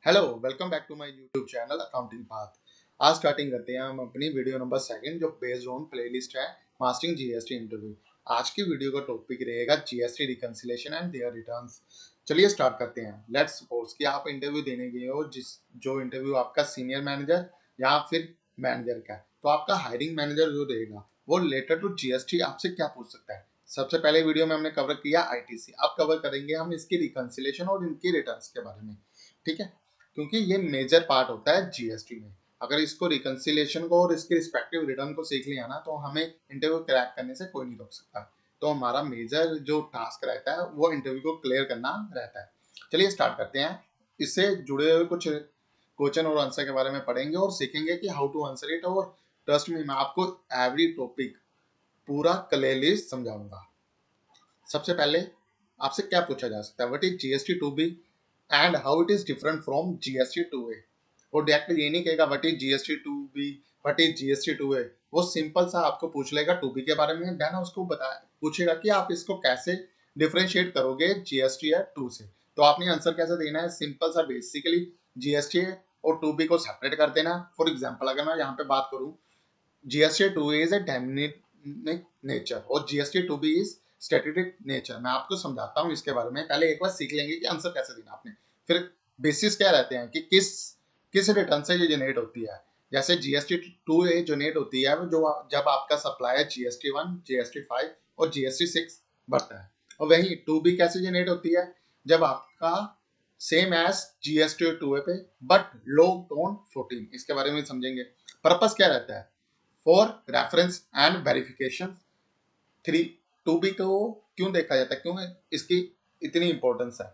Hello welcome back to my YouTube channel accounting path. आज starting करते हैं हम अपनी वीडियो नंबर सेकंड जो बेस्ड ऑन प्लेलिस्ट है मास्टरिंग जीएसटी इंटरव्यू। आज की वीडियो का टॉपिक रहेगा GST reconciliation and their returns. चलिए स्टार्ट करते हैं। लेट्स सपोज कि आप इंटरव्यू देने गए हो, जो इंटरव्यू आपका सीनियर मैनेजर या फिर मैनेजर का है, तो आपका हायरिंग मैनेजर जो देगा वो रिलेटेड टू जीएसटी आपसे क्या पूछ सकता है। सबसे पहले वीडियो में हमने कवर किया आईटीसी, अब कवर करेंगे हम इसकी रिकंसिलेशन और इनकी रिटर्न्स के बारे में। ठीक है, क्योंकि ये मेजर पार्ट होता है जीएसटी में। अगर इसको रिकंसिलेशन को और इसके रिस्पेक्टिव रिटर्न को सीख लिया ना, तो हमें इंटरव्यू क्रैक करने से कोई नहीं रोक सकता। तो हमारा मेजर जो टास्क रहता है वो इंटरव्यू को क्लियर करना रहता है। चलिए स्टार्ट करते हैं। इससे जुड़े हुए कुछ क्वेश्चन और आंसर के बारे में पढ़ेंगे और सीखेंगे कि हाउ टू आंसर इट। और ट्रस्ट में मैं आपको एवरी टॉपिक पूरा क्लियरली समझाऊंगा। सबसे पहले आपसे क्या पूछा जा सकता है, what is GST two B and how it is different from GST two A. वो डायरेक्टली ये नहीं कहेगा what is GST two B, what is GST two A. वो सिंपल सा आपको पूछ लेगा टू बी के बारे में, देन उसको बता पूछेगा कि आप इसको कैसे डिफरेंशिएट करोगे जीएसटी या टू से। तो आपने आंसर कैसे देना है, सिंपल सा, बेसिकली जीएसटी और टू बी को सेपरेट कर देना। फॉर एग्जाम्पल अगर मैं यहाँ पे बात करूँ, GST two is a dynamic nature और GST two B is statistic nature. मैं आपको समझाता हूँ इसके बारे में। पहले एक बार सीख लेंगे कि आंसर कैसे देना आपने, फिर बेसिस क्या रहते हैं कि किस किस रिटर्न से ये जनरेट होती है। जैसे जीएसटी टू ए जनरेट होती है जो जब आपका supply GST one, GST five और जीएसटी सिक्स बढ़ता है। और वही टू बी कैसे जनरेट होती है, जब आपका सेम एज जीएसटी टू ए पे बट लॉग्ड ऑन 14। इसके बारे में समझेंगे। पर्पस क्या रहता है, for reference and verification. Three two B को क्यों देखा जाता है, क्यों इसकी इतनी इंपॉर्टेंस है,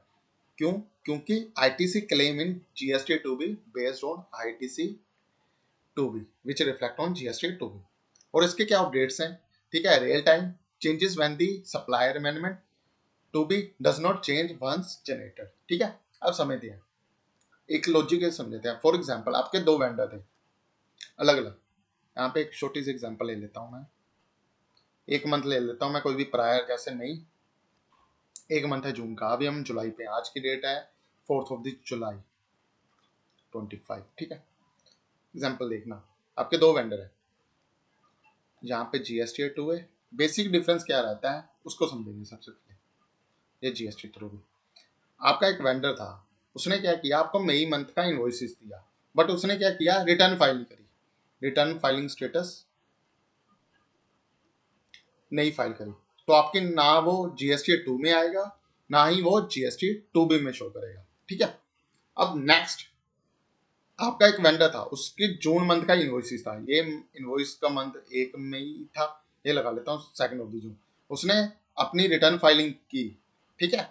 क्यों, क्योंकि ITC claim in GST two B based on ITC two B which reflect on GST two B. और इसके क्या अपडेट्स हैं, ठीक है, real time changes when the supplier amendment two B does not change once generated. ठीक है, अब समझते हैं, एक लॉजिक समझते हैं। फॉर एग्जांपल आपके दो वेंडर थे अलग अलग। यहाँ पे एक छोटी सी एग्जांपल ले लेता हूँ मैं, एक मंथ ले लेता हूँ मैं, कोई भी प्रायर जैसे नहीं। एक मंथ है जून का, अभी हम जुलाई पे, आज की डेट है 4 जुलाई 25। ठीक है, एग्जाम्पल देखना, आपके दो वेंडर है, यहाँ पे जीएसटी टू है। बेसिक डिफरेंस क्या रहता है उसको समझेंगे सबसे पहले। ये जीएसटी थ्रू भी, आपका एक वेंडर था, उसने क्या किया, आपको मई मंथ का इनवॉइसेस दिया, बट उसने क्या किया, रिटर्न फाइल नहीं करी, रिटर्न फाइलिंग स्टेटस नहीं फाइल करी, तो आपके ना वो जीएसटी टू में आएगा ना ही वो जीएसटी टू बी में शो करेगा। ठीक है, अब नेक्स्ट, आपका एक वेंडर था, उसके जून मंथ का इनवॉइस था, ये इनवॉइस का मंथ एक मई था, ये लगा लेता हूँ 2 जून। उसने अपनी रिटर्न फाइलिंग की, ठीक है।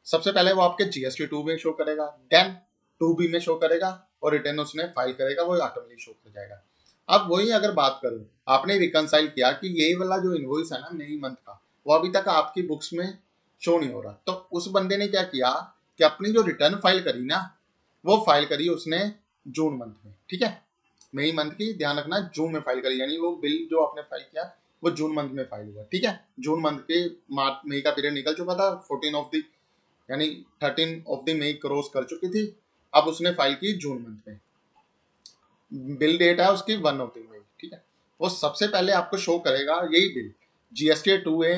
सबसे पहले वो आपके जीएसटी टू में शो करेगा, देन टू बी में शो करेगा, और रिटर्न उसने फाइल करेगा, वो ऑटोमेटिक शो कर जाएगा। अब वही अगर बात करूं, आपने रिकंसाइल किया कि ये वाला जो इनवॉइस है ना मई मंथ का, वो अभी तक आपकी बुक्स में शो नहीं हो रहा, तो उस बंदे ने क्या किया कि अपनी जो रिटर्न फाइल करी ना, वो फाइल करी उसने जून मंथ में। ठीक है, मई मंथ की ध्यान रखना, जून में फाइल करी, यानी वो बिल जो आपने फाइल किया वो जून मंथ में फाइल हुआ। ठीक है, जून मंथ के मार्च मई का पीरियड निकल चुका था, 14 ऑफ द यानी 13 ऑफ द मई क्रॉस कर चुकी थी। अब उसने फाइल की जून मंथ में, बिल डेट है उसकी 1 ऑफ द मई। ठीक है, वो सबसे पहले आपको शो करेगा यही बिल जीएसटी टू ए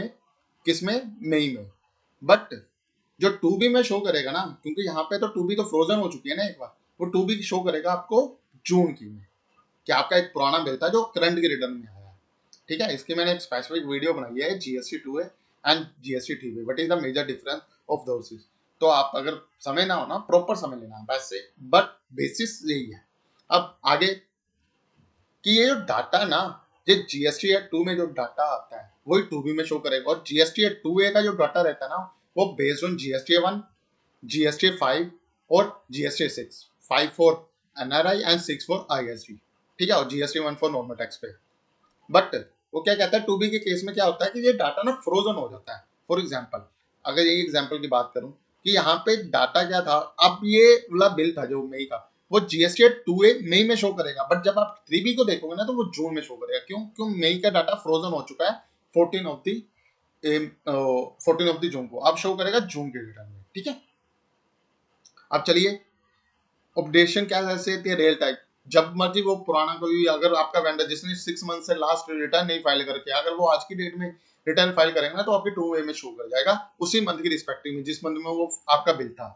किसमें, मई में। बट जो टू बी में शो करेगा ना, क्योंकि यहाँ पे तो टू बी तो फ्रोजन हो चुकी है ना एक बार, वो टू बी शो करेगा आपको जून की में, कि आपका एक पुराना बिल था जो करंट की रिटर्न में आया है। ठीक है, इसकी मैंने एक स्पेसिफिक वीडियो बनाई है, GST two A and GST two B, what is the major difference of those. तो आप अगर समय ना हो ना, प्रॉपर समय लेना वैसे, बट बेसिस यही है। अब आगे कि ये जो डाटा ना, ये जीएसटी एट टू में जो डाटा आता है वही टू बी में शो करेगा, और जीएसटी एट टू ए का जो डाटा रहता है ना, वो based on GST one, GST five और GST six, 5 for NRI and 6 for ISD. ठीक है, और GST one for normal tax पे। बट वो क्या कहता है, टू बी के केस में क्या होता है कि ये डाटा ना फ्रोजन हो जाता है। फॉर एग्जाम्पल, अगर यही एग्जाम्पल की बात करूं कि यहाँ पे डाटा क्या था, अब ये वाला बिल था जो मई का, वो जीएसटी टू ए मई में शो करेगा, बट जब आप थ्री बी को देखोगे ना तो वो जून में शो करेगा। क्यों, क्यों, मई का डाटा फ्रोजन हो चुका है 14 ऑफ दी 14 ऑफ दी जून को, अब शो करेगा जून के रिटर्न में। ठीक है, अब चलिए अपडेशन क्या जैसे होती है, रियल टाइम, जब मर्जी वो पुराना कोई, अगर आपका वेंडर जिसने 6 मंथ से लास्ट रिटर्न नहीं फाइल करके, अगर वो आज की डेट में रिटर्न फाइल करेंगे ना, तो आपके 2 वे में शो कर जाएगा उसी मंथ की रिस्पेक्टिव में जिस मंथ में वो आपका बिल था,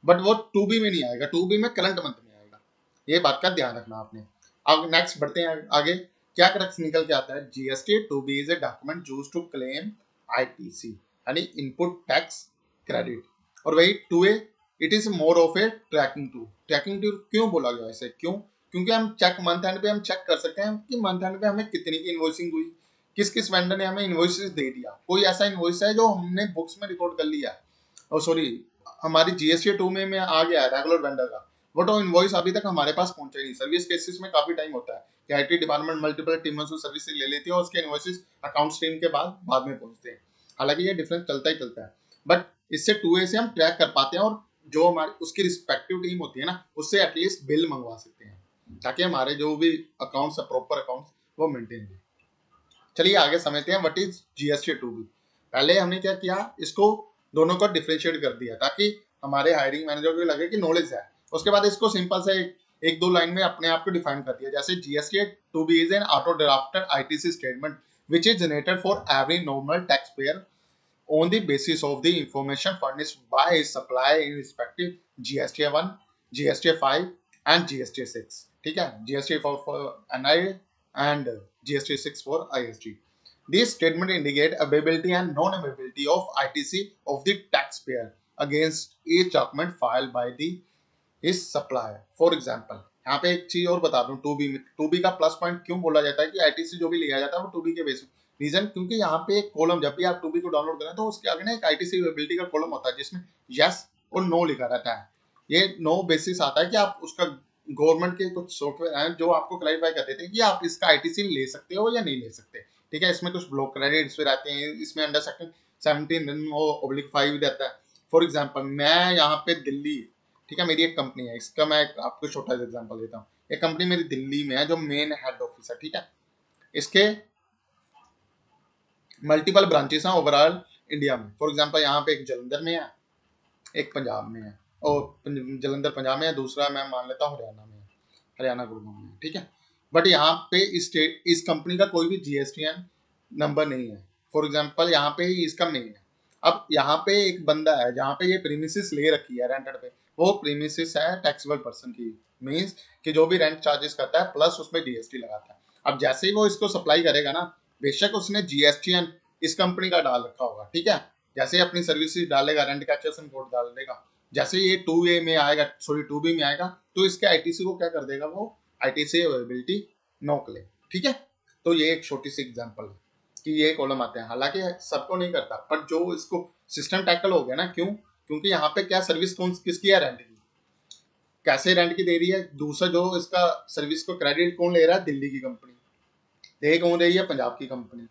बट वो 2B में नहीं आएगा, 2B में करंट मंथ में आएगा। ये बात का ध्यान रखना आपने। अब नेक्स्ट बढ़ते हैं आगे, क्या क्रक्स निकल के आता है, GST 2B is a document used to claim ITC यानी इनपुट टैक्स क्रेडिट, और वही 2A it is more of a tracking tool. Tracking tool क्यों बोला गया इसे, क्यों, क्योंकि हम चेक मंथ एंड पे हम चेक कर सकते हैं कि मंथ एंड पे हमें कितनी की इनवॉइसिंग हुई, किस किस वेंडर ने हमें इनवॉइसेस दे दिया, कोई ऐसा इनवॉइस है जो हमने बुक्स में रिकॉर्ड कर लिया, और सॉरी हमारी जीएसटी 2 में आ गया है रेगुलर वेंडर का, बट वो इनवॉइस अभी तक हमारे पास पहुंचा नहीं। सर्विस केसेस में काफी टाइम होता है कि आईटी डिपार्टमेंट मल्टीपल टीमों से सर्विस ले लेती है और उसके इनवॉइसेस अकाउंट स्ट्रीम के बाद में पहुंचते हैं। हालांकि ये डिफरेंस चलता ही चलता है, बट इससे 2A से हम ट्रैक कर पाते हैं और जो हमारी उसकी रिस्पेक्टिव टीम होती है ना, उससे एटलीस्ट बिल मंगवा सकते हैं ताकि हमारे जो भी अकाउंट्स है प्रॉपर अकाउंट्स वो मेंटेन हो। चलिए आगे समझते हैं व्हाट इज जीएसटी 2B। पहले हमने क्या किया, इसको दोनों को डिफरेंशिएट कर दिया ताकि हमारे हायरिंग मैनेजर को लगे कि नॉलेज है। उसके बाद इसको सिंपल से एक दो लाइन में अपने आप को डिफाइन कर दिया, जैसे GST 2B is an auto drafted ITC statement which is generated for every normal taxpayer on the basis of the information furnished by his supplier in respective GST 1, GST 5 and GST 6। ठीक है, GST 4 for NI and GST 6 for IST। This statement indicate availability and non-availability of ITC of the taxpayer against each document filed by the his supplier। For example, यहाँ पे एक चीज और बता दूं, 2B में 2B का प्लस पॉइंट क्यों बोला जाता है कि आईटीसी जो भी लिया जाता है वो 2B के बेसिस, रीजन क्योंकि यहाँ पे एक कॉलम, जब भी आप 2B को डाउनलोड करें तो उसके आगे ना एक आईटीसी अवेलेबिलिटी का कॉलम होता है जिसमें यस और नो लिखा रहता है। ये नो बेसिस आता है कि आप उसका, गवर्नमेंट के कुछ सॉफ्टवेयर हैं जो आपको क्लैरिफाई कर देते हैं कि आप इसका आईटीसी ले सकते हो या नहीं ले सकते। ठीक है, इसमें कुछ ब्लॉक क्रेडिट्स भी रहते हैं, इसमें अंडर सेक्शन 17(5) रहता है। फॉर एग्जाम्पल मैं यहाँ पे दिल्ली, ठीक है, मेरी एक कंपनी है, इसका मैं आपको छोटा सा एग्जांपल देता हूँ। एक कंपनी मेरी दिल्ली में है जो मेन हेड ऑफिस है, ठीक है, इसके मल्टीपल ब्रांचेस हैं ओवरऑल इंडिया में। फॉर एग्जांपल यहाँ पे एक जलंधर में है, एक पंजाब में है, और जलंधर पंजाब में है, दूसरा मैं मान लेता हूँ हरियाणा में है, हरियाणा गुरुग्राम में है। ठीक है, बट यहाँ पे इस कंपनी का कोई भी जीएसटीएन नंबर नहीं है। फॉर एग्जांपल यहाँ पे ही इसका मेन है। अब यहाँ पे एक बंदा है जहाँ पे ये प्रीमिसेस ले रखी है रेंटेड पे, वो प्रीमिसेस है टैक्सेबल पर्सन की, मींस कि जो भी रेंट चार्जेस करता है प्लस उसमें जीएसटी लगाता है। अब जैसे ही वो इसको सप्लाई करेगा ना, बेशक उसने जीएसटीएन इस कंपनी का डाल रखा होगा, ठीक है, जैसे ही अपनी सर्विसेज डालेगा, रेंट कैचेशन कोड डाल देगा, जैसे ये 2A में आएगा, सॉरी 2B में आएगा, तो इसके आईटीसी को क्या कर देगा, वो आईटीसी अवेलेबिलिटी नो क्लेम। ठीक है, तो ये एक छोटी सी एग्जांपल है कि ये कॉलम आते हैं, हालांकि सबको नहीं करता, पर जो इसको सिस्टम टैकल हो गया ना, क्यों, क्योंकि यहाँ पे क्या सर्विस कौन किसकी है, रेंट की, कैसे रेंट की दे रही है, दूसरा जो इसका सर्विस को क्रेडिट कौन ले रहा है, दिल्ली की कंपनी, दे कौन रही है, पंजाब की कंपनी।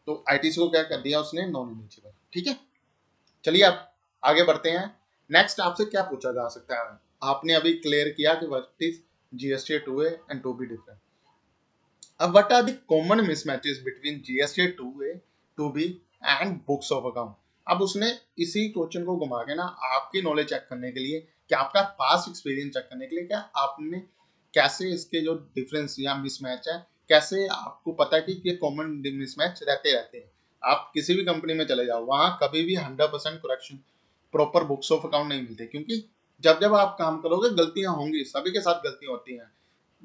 तो आईटीसी को क्या कर दिया उसने, नॉन एलिजिबल। ठीक है, चलिए अब आगे बढ़ते हैं। नेक्स्ट आपसे क्या पूछा जा सकता है, आपने अभी क्लियर किया कि what is GST 2A and 2B different. अब what are the common mismatches between GST 2A 2B and books of account. अब उसने इसी क्वेश्चन को घुमा के ना आपकी नॉलेज चेक करने के लिए, कि आपका पास्ट एक्सपीरियंस चेक करने के लिए, क्या आपने कैसे इसके जो डिफरेंस या मिसमैच है, कैसे आपको पता है कि ये कॉमन मिसमैच रहते रहते हैं। आप किसी भी कंपनी में चले जाओ, वहां कभी भी 100% correction proper books of account नहीं मिलते, क्योंकि जब जब आप काम करोगे गलतियां होंगी, सभी के साथ गलतियां होती हैं,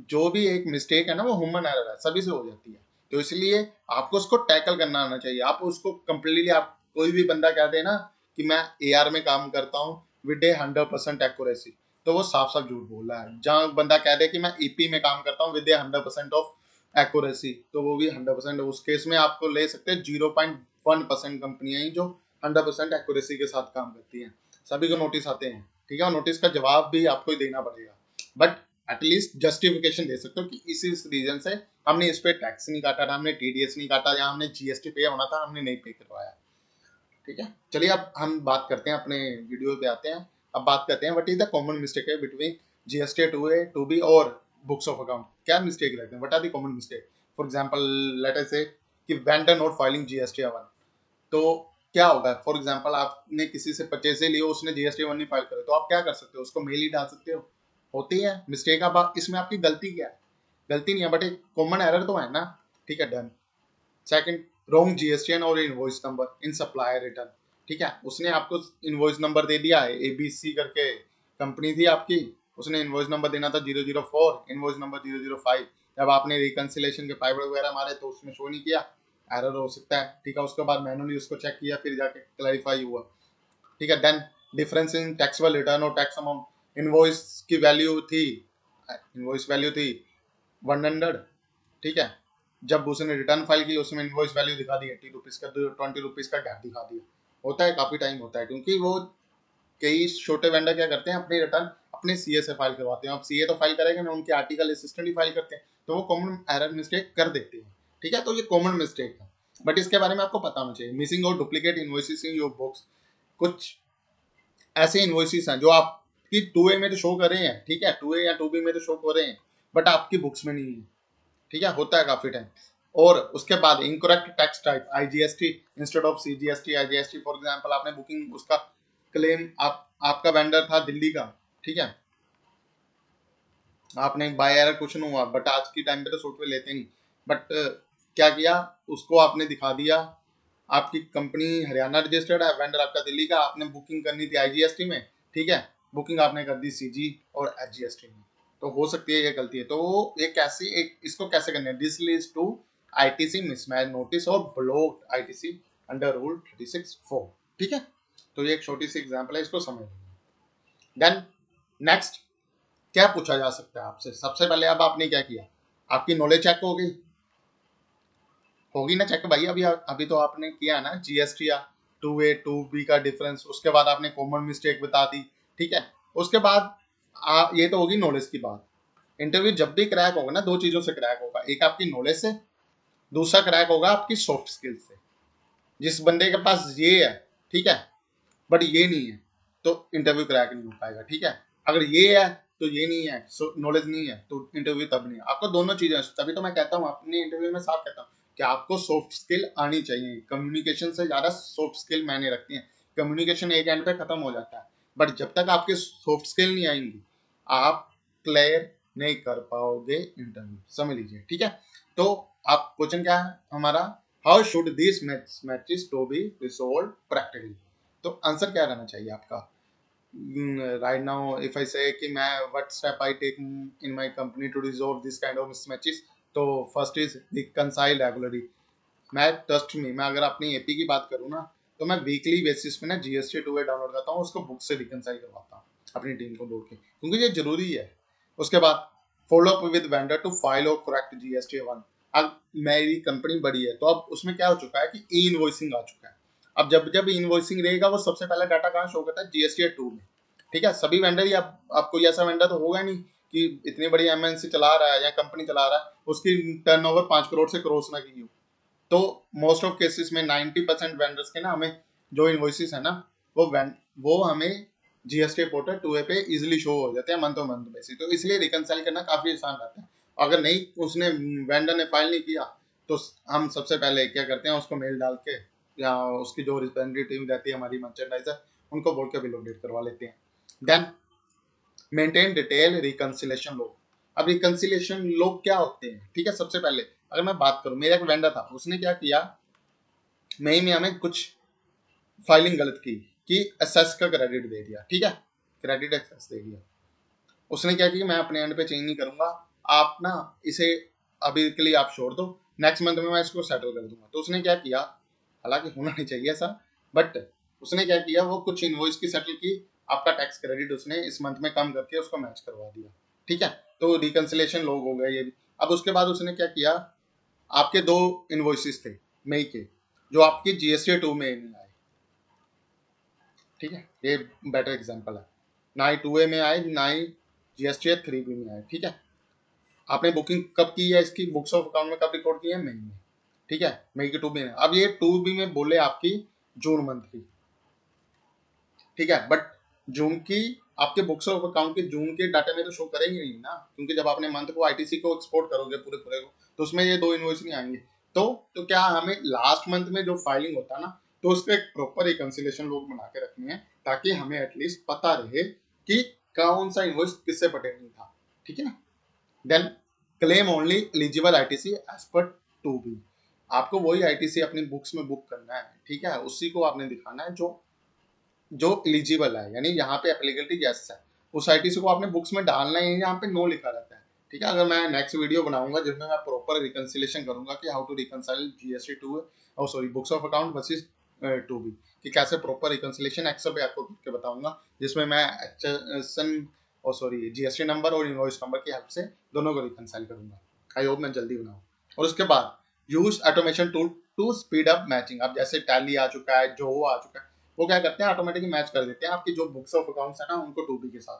जो भी एक मिस्टेक है ना वो ह्यूमन एरर है, सभी से हो जाती है। तो इसलिए आपको उसको टैकल करना आना चाहिए। आप उसको कंप्लीटली, आप कोई भी बंदा कह दे ना कि मैं एआर में काम करता हूँ विद ए 100% एक्यूरेसी, तो वो साफ साफ झूठ बोल रहा है। जहाँ बंदा कह दे कि मैं ईपी में काम करता हूँ विद ए 100% ऑफ एक्यूरेसी, तो वो भी 100%, उस केस में आपको ले सकते हैं 0.1% कंपनियां ही जो 100% एक्यूरेसी के साथ काम करती हैं। सभी को नोटिस आते हैं, ठीक है, और नोटिस का जवाब भी आपको ही देना पड़ेगा, बट एटलीस्ट जस्टिफिकेशन दे सकते हो कि इस रीजन से हमने इस पे टैक्स नहीं काटा था, हमने टीडीएस नहीं काटा, या हमने जीएसटी पे होना था हमने नहीं पे करवाया। ठीक है, चलिए अब हम बात करते हैं, अपने वीडियो पे आते हैं। अब बात करते हैं what is the common mistake है बिटवीन जीएसटी 2A 2B और बुक्स ऑफ अकाउंट। क्या मिस्टेक रहते हैं, what are the common mistake. For example let us say कि वेंडर नॉट फाइलिंग जीएसटी 1, तो क्या होगा, फॉर एग्जांपल आपने किसी से परचेज लिया, उसने जीएसटी 1 नहीं फाइल करे, तो आप क्या कर सकते हो, उसको मेल ही डाल सकते हो, होती है मिस्टेक। अब इसमें आपकी गलती क्या है? गलती नहीं है बट एक कॉमन एरर तो है ना। ठीक है, डन। सेकंड, रॉन्ग जीएसटीएन और invoice number in supplier return. ठीक है, उसने आपको इनवॉइस नंबर दे दिया है, एबीसी करके कंपनी थी आपकी, उसने इनवॉइस नंबर देना था 004, इनवॉइस नंबर 005। जब आपने रिकंसिलेशन के पाइप वगैरह मारे तो उसमें शो नहीं किया, एरर हो सकता है। ठीक है, उसके बाद मैनुअली उसको चेक किया, फिर जाके क्लैरिफाई हुआ। ठीक है, then difference in taxable return और टैक्स अमाउंट। इनवॉइस की वैल्यू थी, इनवॉइस वैल्यू थी 100। ठीक है, जब उसने रिटर्न फाइल की उसमें इनवॉइस वैल्यू दिखा दी 80 रुपीज का, 20 रुपीज का गैप दिखा दिया। होता है, काफी टाइम होता है, क्योंकि वो कई छोटे वेंडर क्या करते हैं, अपनी रिटर्न अपने सीए से फाइल करवाते हैं। अब सीए तो फाइल करेगा ना, उनके आर्टिकल असिस्टेंट ही फाइल करते हैं, तो वो कॉमन एरर मिस्टेक कर देते हैं। ठीक है, तो ये कॉमन मिस्टेक है, बट इसके बारे में आपको पता होना चाहिए। मिसिंग और duplicate invoices in your books. कुछ ऐसे इनवॉइसेस हैं जो आपकी 2A में तो शो कर रहे हैं, ठीक है, 2A या 2B में तो शो कर रहे हैं, बट आपकी बुक्स में नहीं है। ठीक है, होता है काफी टाइम। और उसके बाद incorrect tax type, IGST instead of CGST, IGST for example आपने बुकिंग उसका क्लेम, आपका वेंडर था दिल्ली का। ठीक है, आपने बाय एरर क्वेश्चन हुआ, बट आज की टाइम पे तो सॉफ्टवेयर लेते नहीं, बट क्या किया, उसको आपने दिखा दिया, आपकी कंपनी हरियाणा रजिस्टर्ड है, वेंडर आपका दिल्ली का, आपने बुकिंग करनी थी आईजीएसटी में। ठीक है, बुकिंग आपने कर दी सीजी और एचजीएसटी में, तो हो सकती है ये गलती है। तो ये कैसे, एक इसको कैसे करना है, this leads to ITC mismatch notice और ब्लॉक आईटीसी अंडर रूल 36(4). ठीक है, तो ये एक छोटी सी एग्जांपल है, इसको समझ देन नेक्स्ट क्या पूछा जा सकता है आपसे। सबसे पहले अब आपने क्या किया, आपकी नॉलेज चेक हो गई, होगी ना चेक भाई। अभी अभी तो आपने किया ना जीएसटी या 2A 2B का डिफरेंस, उसके बाद आपने कॉमन मिस्टेक बता दी। ठीक है, उसके बाद ये तो होगी नॉलेज की बात। इंटरव्यू जब भी क्रैक होगा ना, दो चीजों से क्रैक होगा, एक आपकी नॉलेज से, दूसरा क्रैक होगा आपकी सॉफ्ट स्किल से। जिस बंदे के पास ये है, ठीक है, बट ये नहीं है, तो इंटरव्यू क्रैक नहीं हो पाएगा। ठीक है, अगर ये है तो ये नहीं है, नॉलेज नहीं है, तो इंटरव्यू तब नहीं है। आपको दोनों चीजें, तभी तो मैं कहता हूँ अपने इंटरव्यू में साफ कहता हूँ कि आपको सॉफ्ट स्किल आनी चाहिए। कम्युनिकेशन से ज्यादा सॉफ्ट स्किल मायने रखती है। कम्युनिकेशन एक एंड पे खत्म हो जाता है, बट जब तक आपके सॉफ्ट स्किल नहीं आएंगी, आप क्लियर नहीं कर पाओगे इंटरव्यू, समझ लीजिए। ठीक है, तो आप क्वेश्चन क्या है हमारा, how should this matches to be resolve practically. तो आंसर क्या रहना चाहिए आपका, right now if I say कि मैं what step I take in my company to resolve this kind of mismatches. तो फर्स्ट इज रिकंसाइल रेगुलरली। मैं trust me, मैं अगर अपनी एपी की बात करूँ ना, तो मैं वीकली बेसिस पे ना जीएसटी 2A डाउनलोड करता हूँ, उसको बुक से रिकंसाइल करवाता हूँ अपनी टीम को बोल के, क्योंकि ये जरूरी है। उसके बाद follow up with vendor to file और करेक्ट जीएसटी 1। अब मेरी कंपनी बड़ी है, तो अब उसमें क्या हो चुका है कि ई इनवॉइसिंग आ चुका है। अब जब जब इनवॉइसिंग रहेगा, वो सबसे पहला डाटा कहाँ शो करता है, जीएसटी 2 में। ठीक है, सभी वेंडर ही, आप कोई ऐसा वेंडर तो होगा नहीं कि इतनी बड़ी एमएनसी चला रहा है या कंपनी चला रहा है, उसकी टर्नओवर 5 करोड़ से क्रॉस ना की हो। तो मोस्ट ऑफ केसेस में 90% वेंडर्स के ना, हमें जो इनवॉइसेस है ना, वो हमें जीएसटी पोर्टल 2A पे इजीली शो हो जाते हैं मंथ मंथ बेसिस। तो इसलिए रिकंसाइल करना काफी आसान रहता है। अगर नहीं, उसने वेंडर ने फाइल नहीं किया, तो हम सबसे पहले क्या करते हैं, उसको मेल डाल के या उसकी जो रिप्रेजेंटेटिव रहती है हमारी मर्चेंडाइजर, उनको बोल के बिल अपडेट करवा लेते हैं। Then maintain detail reconciliation log. अब रिकंसिलेशन लॉग क्या होते हैं, ठीक है, सबसे पहले अगर मैं बात करूं, मेरा एक वेंडर था, उसने क्या किया, मई में हमें कुछ फाइलिंग गलत की कि एसेस का क्रेडिट दे दिया। ठीक है, क्रेडिट एक्सेस दे दिया। उसने क्या किया, मैं अपने एंड पे चेंज नहीं करूंगा, आप ना इसे अभी के लिए आप छोड़ दो, नेक्स्ट मंथ में मैं इसको सेटल कर दूंगा। तो उसने क्या किया, हालांकि होना नहीं चाहिए ऐसा, बट उसने क्या किया, वो कुछ इनवॉइस की सेटल की, आपका टैक्स क्रेडिट उसने इस मंथ में कम करके उसको मैच करवा दिया। ठीक है, तो रिकंसिलेशन लोग हो गए ये भी। अब उसके बाद उसने क्या किया, आपके दो इनवॉइसेस थे मई के, जो आपकी जीएसटी 2 में नहीं आए। ठीक है, ये बेटर एग्जांपल है, ना ही 2A में आए, ना ही जीएसटी 3B में आए। ठीक है, आपने बुकिंग कब की है, इसकी बुक्स ऑफ अकाउंट में कब रिकॉर्ड की है, मई में। ठीक है, मई की 2B में। अब ये 2B में बोले आपकी जून मंथ की। ठीक है, बट जून की आपके बुक्स ऑफ अकाउंट के जून के डाटा में तो शो करेंगे नहीं ना, क्योंकि जब आपने मंथ को आईटीसी को एक्सपोर्ट करोगे पूरे पूरे को, तो उसमें ये दो इनवॉइस नहीं आएंगे। तो क्या हमें लास्ट मंथ में जो फाइलिंग होता है ना, तो उसका एक प्रॉपर रिकंसिलेशन लोग बना के रखने हैं, ताकि हमें एटलीस्ट पता रहे कि कौन सा इनवॉइस किससे पर्टेनिंग था, ठीक है ना। Then claim only eligible ITC as per two B, आपको वही आईटीसी अपनी बुक्स में बुक करना है, ठीक है, उसी को आपने दिखाना है जो जो एलिजिबल है, यानी यहाँ पे एप्लीकेबिलिटी यस है, उस आईटीसी को आपने बुक्स में डालना है, यहाँ पे नो लिखा रहता है, ठीक है। अगर मैं नेक्स्ट वीडियो बनाऊंगा जिसमें मैं प्रॉपर रिकंसिलेशन करूंगा कि how to reconcile GST two और sorry books of account versus two B, कि कैसे प्रॉपर रिकंसिलेशन एक्सेल पे आपको करके बताऊंगा, जिसमें मैं एक्सेशन और सॉरी जीएसटी नंबर और इनवॉइस नंबर की हेल्प से दोनों को रिकंसाइल करूंगा। आई होप मैं जल्दी बनाऊँ। और उसके बाद use automation tool to speed up matching, अब जैसे टैली आ चुका है, जो आ चुका है, वो क्या करते हैं ऑटोमेटिकली मैच कर देते हैं आपकी जो बुक्स ऑफ अकाउंट्स है ना उनको टूबी के साथ,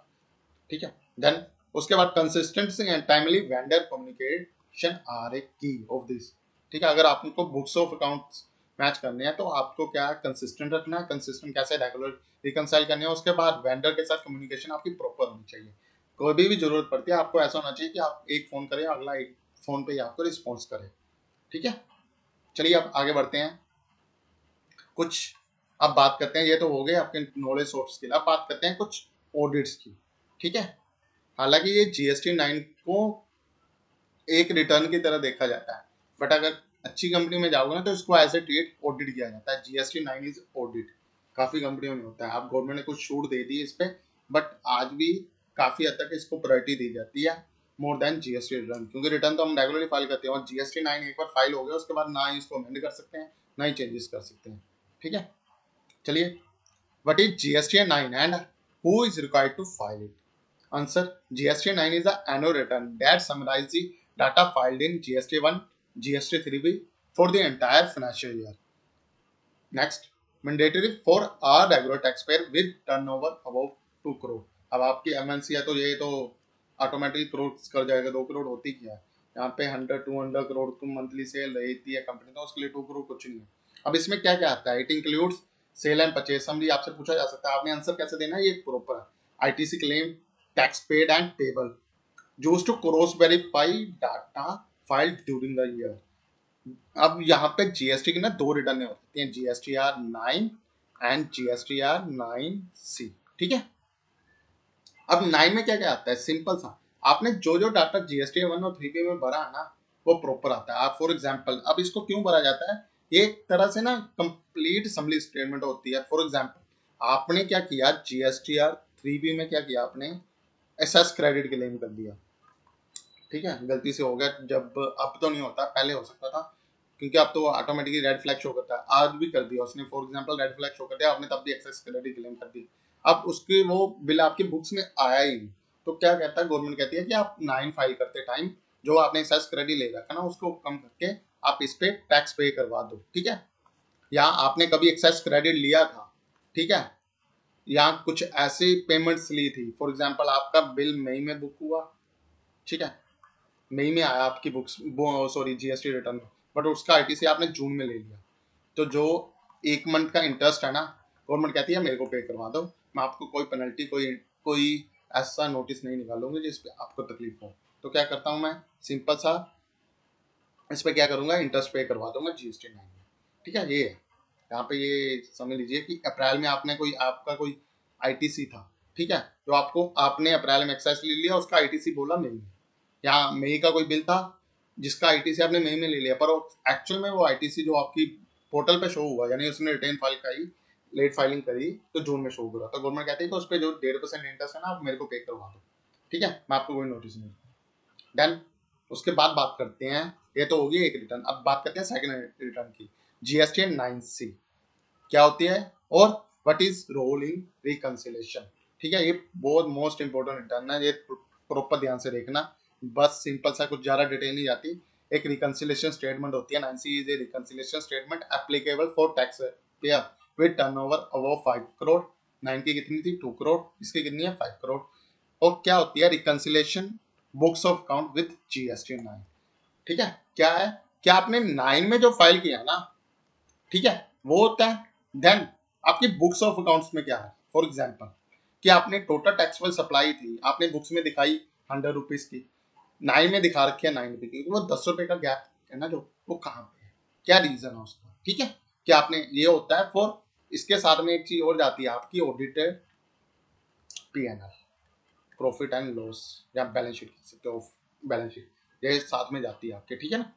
ठीक है। देन उसके बाद consistency and timely vendor communication are a key of this, ठीक है। अगर आपको बुक्स ऑफ अकाउंट्स मैच करने हैं तो आपको क्या कंसिस्टेंट रखना है, कंसिस्टेंट कैसे रेगुलर रिकंसाइल करने है, उसके बाद वेंडर के साथ कम्युनिकेशन आपकी प्रॉपर होनी चाहिए। कोई भी जरूरत पड़ती है आपको ऐसा होना चाहिए कि आप एक फोन करें, अगला एक फोन पे ही आपको रिस्पॉन्स करे, ठीक है। चलिए अब आगे बढ़ते हैं, कुछ अब बात करते हैं, ये तो हो गए आपके नॉलेज सोर्स के, अब बात करते हैं कुछ ऑडिट्स की, ठीक है। हालांकि ये जीएसटी 9 को एक रिटर्न की तरह देखा जाता है, बट अगर अच्छी कंपनी में जाओगे ना तो इसको एज ए ट्रेड ऑडिट किया जाता है, जीएसटी 9 इज ऑडिट, काफी कंपनियों में होता है। आप गवर्नमेंट ने कुछ छूट दे दी इस पे, बट आज भी काफी हद तक इसको प्रायोरिटी दी जाती है मोर देन जीएसटी रिटर्न, क्योंकि रिटर्न तो हम रेगुलरली फाइल करते हैं और जीएसटी 9 एक बार फाइल हो गया उसके बाद ना ही इसको अमेंड कर सकते हैं ना ही चेंजेस कर सकते हैं, ठीक है। चलिए, what is GST9 and who is required to file it? Answer: GST9 is the annual return that summarizes the data filed in GST1, GST3B for the entire financial year. Next, mandatory for all regular taxpayer with turnover above 2 crore. अब आपकी MNC है तो ये तो automatic crore कर जाएगा, 2 करोड़ होती क्या है, यहाँ पे 100-200 करोड़ तुम मंथली सेल रहती है कंपनी तो उसके लिए 2 करोड़ कुछ नहीं है। अब इसमें क्या क्या आता है, it includes sale and purchase summary, आपसे पूछा जा सकता है, आपने आंसर कैसे देना है, ये प्रॉपर है। ITC claim, tax paid and payable, used to cross verify data filed during the year. अब यहाँ पे जीएसटी की ना दो रिटर्न होती हैं, GSTR9 एंड GSTR9C, ठीक है। अब 9 में क्या क्या आता है, सिंपल सा, आपने जो जो डाटा GST1 और 3B में भरा है ना वो प्रॉपर आता है। आप फॉर एग्जांपल, अब इसको क्यों भरा जाता है, ये एक तरह से ना कंप्लीट समरी स्टेटमेंट होती है। फॉर एग्जांपल आपने क्या किया, GSTR3B में क्या किया, आपने एसएस क्रेडिट क्लेम कर दिया, ठीक है, गलती से हो गया, जब अब तो नहीं होता, पहले हो सकता था, क्योंकि अब तो ऑटोमेटिकली रेड फ्लैग शो करता है, आज भी कर दिया उसने, for example red flag show कर दिया आपने, तब भी एक्सेस क्रेडिट क्लेम कर दी, अब उसके वो बिल आपकी बुक्स में आया ही नहीं, तो क्या कहता है गवर्नमेंट, कहती है कि आप 9 फाइल करते टाइम जो आपने एक्सेस क्रेडिट ले रखा ना उसको कम करके आप इस पे टैक्स पे करवा दो, ठीक है। या आपने कभी एक्सेस क्रेडिट लिया था, ठीक है, या कुछ ऐसी पेमेंट्स ली थी, फॉर एग्जाम्पल आपका बिल मई में बुक हुआ, ठीक है, मई में आया आपकी बुक्स सॉरी जीएसटी रिटर्न में, बट उसका आईटीसी आपने जून में ले लिया, तो जो एक मंथ का इंटरेस्ट है ना गवर्नमेंट कहती है मेरे को पे करवा दो, मैं आपको कोई पेनल्टी कोई कोई ऐसा नोटिस नहीं निकालूंगी जिस पे आपको तकलीफ हो। तो क्या करता हूँ मैं, सिंपल सा इस पे क्या करूंगा, इंटरेस्ट पे करवा दूंगा जीएसटी 9 में, ठीक है। ये यहाँ पे ये समझ लीजिए कि अप्रैल में आपने कोई आपका कोई आईटीसी था, ठीक है, जो आपको आपने अप्रैल में एक्साइज ले लिया, उसका आईटीसी बोला मई में, या मई का कोई बिल था जिसका आईटीसी आपने मई में ले लिया, पर एक्चुअल में वो आईटीसी जो आपकी पोर्टल पे शो हुआ, यानी उसने रिटर्न फाइल करी, लेट फाइलिंग करी तो जून में शो हो रहा, तो गवर्नमेंट कहती है कि उस पर जो 1.5% इंटरेस्ट है ना आप मेरे को पे करवा दो, ठीक है, मैं आपको कोई नोटिस नहीं। देन उसके बाद बात करते हैं, ये तो होगी एक रिटर्न, अब बात करते हैं सेकंड रिटर्न की, GST9C क्या होती है और what is role in reconciliation, ठीक है। ये बहुत मोस्ट इंपोर्टेंट रिटर्न है, ये प्रॉपर ध्यान से देखना, बस सिंपल सा कुछ ज्यादा डिटेल नहीं जाती। एक रिकंसिलेशन स्टेटमेंट होती है, 9C is a reconciliation statement applicable for tax payer with turnover above 5 crore, 9 की कितनी थी 2 करोड़, इसकी कितनी है 5 करोड़। और क्या होती है reconciliation books of account with GST9, ठीक है। क्या है, क्या आपने 9 में जो फाइल किया ना, ठीक है, वो होता है। देन आपकी बुक्स ऑफ अकाउंट्स में क्या है, फॉर एग्जांपल कि आपने टोटल टैक्सेबल सप्लाई थी, आपने बुक्स में दिखाई 100 रुपीज की, 9 में दिखा रखी है 9 रुपए की, वो 10 रुपए का गैप है ना, जो वो कहाँ पे है, क्या रीजन है उसका, ठीक है। क्या आपने, ये होता है फॉर, इसके साथ में एक चीज और जाती है आपकी audited PNL, profit and loss या बैलेंस शीट कह सकते हो, बैलेंस शीट ये साथ में जाती है आपके, ठीक है ना।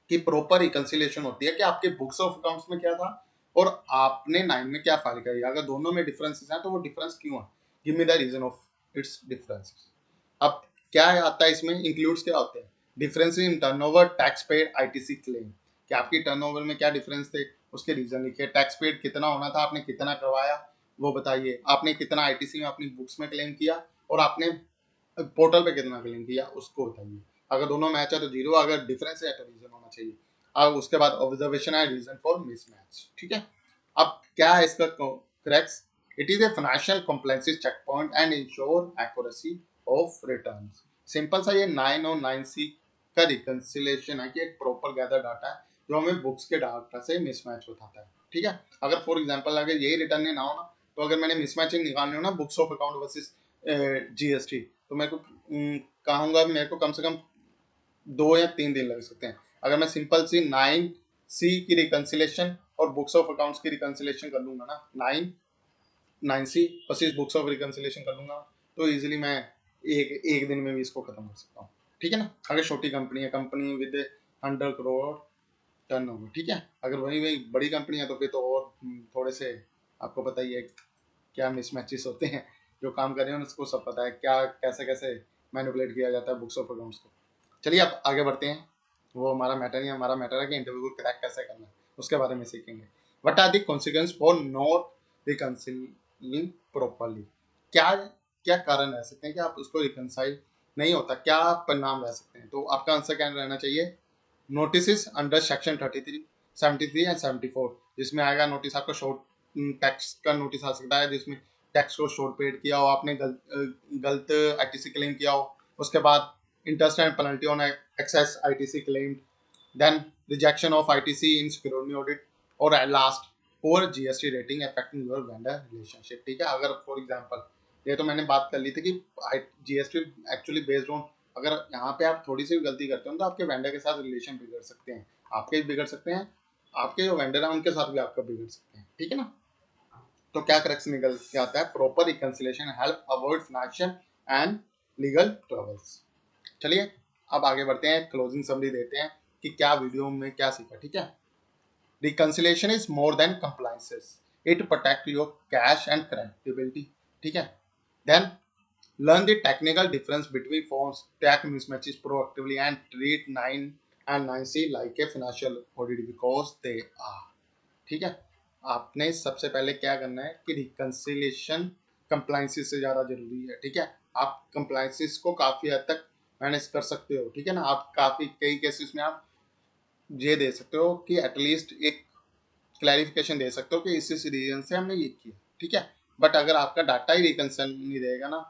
कि प्रॉपर रिकंसिलिएशन होती है कि आपके बुक्स ऑफ अकाउंट्स में क्या था और आपने 9 में क्या फाइल करी, अगर दोनों में डिफरेंसेस हैं तो वो डिफरेंस क्यों है, give me the reason of its differences. अब क्या आता है इसमें, इंक्लूड्स क्या होते हैं, difference in turnover, tax paid, ITC claim, कि आपकी टर्नओवर में क्या डिफरेंस थे, उसके रीजन लिखिए, टैक्स पेड कितना होना था, आपने कितना करवाया वो बताइए, आपने कितना आईटीसी में अपनी बुक्स में क्लेम किया और आपने पोर्टल पे कितना क्लेम किया उसको बताइए। अगर दोनों मैच है तो जीरो, अगर डिफरेंस है तो रीजन होना चाहिए। अब उसके बाद ऑब्जर्वेशन है रीजन फॉर मिसमैच, ठीक है। अब क्या है इसका crux, it is a financial complexes checkpoint and ensure accuracy of returns. Simple सा ये 9 और 9C का रिकंसिलेशन है कि एक प्रॉपर गैदर डाटा है जो हमें बुक्स के डाटा से मिसमैच बताता है, ठीक है। अगर फॉर एग्जांपल अगर यही रिटर्न ना हो ना, तो अगर मैंने मिसमैचिंग निकालनी हो ना books of account versus GST, तो मेरे को कहूँगा मेरे को कम से कम 2 या 3 दिन लग सकते हैं। अगर मैं सिंपल सी 9C की रिकंसिलेशन और बुक्स ऑफ अकाउंट्स की रिकंसिलेशन कर लूंगा ना, 9C versus books of reconciliation कर लूंगा, तो इजीली मैं एक एक दिन में भी इसको खत्म कर सकता हूँ, ठीक है ना। अगर छोटी कंपनी है, कंपनी विद 100 करोड़ टर्नओवर, ठीक है। अगर वही वही बड़ी कंपनी है तो फिर तो और थोड़े से आपको पता ही है क्या मिसमैचेस होते हैं, जो काम कर रहे हैं उसको सब पता है क्या कैसे कैसे मैनिपुलेट किया जाता है बुक्स ऑफ अकाउंट्स को। चलिए अब आगे बढ़ते हैं, वो हमारा मैटर नहीं है, हमारा मैटर है कि इंटरव्यू को क्रैक कैसे करना है, उसके बारे में सीखेंगे। What are the consequence for not reconciling properly, क्या क्या कारण रह सकते हैं कि आप उसको रिकंसाइल नहीं होता, क्या परिणाम रह सकते हैं। तो आपका आंसर क्या रहना चाहिए, नोटिस अंडर सेक्शन 33, 73 एंड 74, जिसमें आएगा नोटिस आपका शॉर्ट टैक्स का नोटिस आ सकता है, जिसमें टैक्स को शॉर्ट पेड किया हो आपने, गलत आईटीसी क्लेम किया हो, उसके बाद interest and penalty on excess ITC claimed, then rejection of ITC in scrutiny audit, और at last poor GST rating affecting your vendor relationship, ठीक है। अगर फॉर एग्जांपल ये तो मैंने बात कर ली थी कि जीएसटी एक्चुअली बेस्ड ऑन, अगर यहाँ पे आप थोड़ी सी भी गलती करते हो तो आपके वेंडर के साथ रिलेशन बिगड़ सकते हैं, आपके भी बिगड़ सकते हैं, आपके जो वेंडर है उनके साथ भी आपका बिगड़ सकते हैं, ठीक है ना। तो क्या करेक्शन निकल के आता है, proper reconciliation help avoid financial and legal troubles. चलिए अब आगे बढ़ते हैं, क्लोजिंग समरी देते हैं कि क्या वीडियो में क्या सीखा, ठीक है। Reconciliation is more than compliances, it protect your cash and credibility, ठीक है। Then learn the technical difference between forms, track mismatches proactively and treat 9 and 9C like a financial audit because they are, ठीक है। आपने सबसे पहले क्या करना है कि रिकंसिलेशन कंप्लायंसेस से ज़्यादा जरूरी है, ठीक है। आप कंप्लायंसेस को काफ़ी हद तक मैनेज कर सकते हो, ठीक है ना। आप काफ़ी कई केसेस में आप ये दे सकते हो कि एटलीस्ट एक क्लैरिफिकेशन दे सकते हो कि इस रीजन से हमने ये किया, ठीक है। बट अगर आपका डाटा ही रिकंसिल नहीं देगा ना,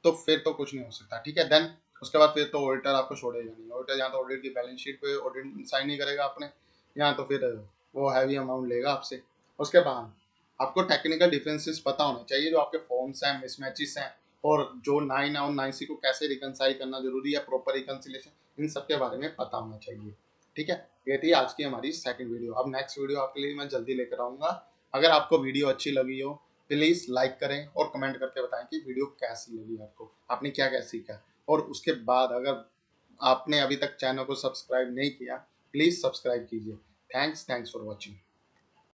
तो फिर तो कुछ नहीं हो सकता, ठीक है। देन उसके बाद फिर तो ऑडिटर आपको छोड़ेगा नहीं, ऑडिटर यहाँ तो ऑडिट की बैलेंस शीट पे ऑडिट साइन नहीं करेगा आपने, यहाँ तो फिर वो हैवी अमाउंट लेगा आपसे। उसके बाद आपको टेक्निकल डिफरेंसेस पता होने चाहिए जो आपके फॉर्म्स हैं, मिसमैचेस हैं, और जो 9 और 9C को कैसे रिकंसाइल करना जरूरी है, प्रॉपर रिकंसिलेशन, इन सब के बारे में पता होना चाहिए, ठीक है। ये थी आज की हमारी सेकंड वीडियो। अब नेक्स्ट वीडियो आपके लिए मैं जल्दी लेकर आऊँगा। अगर आपको वीडियो अच्छी लगी हो प्लीज़ लाइक करें और कमेंट करके बताएं कि वीडियो कैसी लगी आपको, आपने क्या क्या सीखा। और उसके बाद अगर आपने अभी तक चैनल को सब्सक्राइब नहीं किया प्लीज़ सब्सक्राइब कीजिए। Thanks for watching.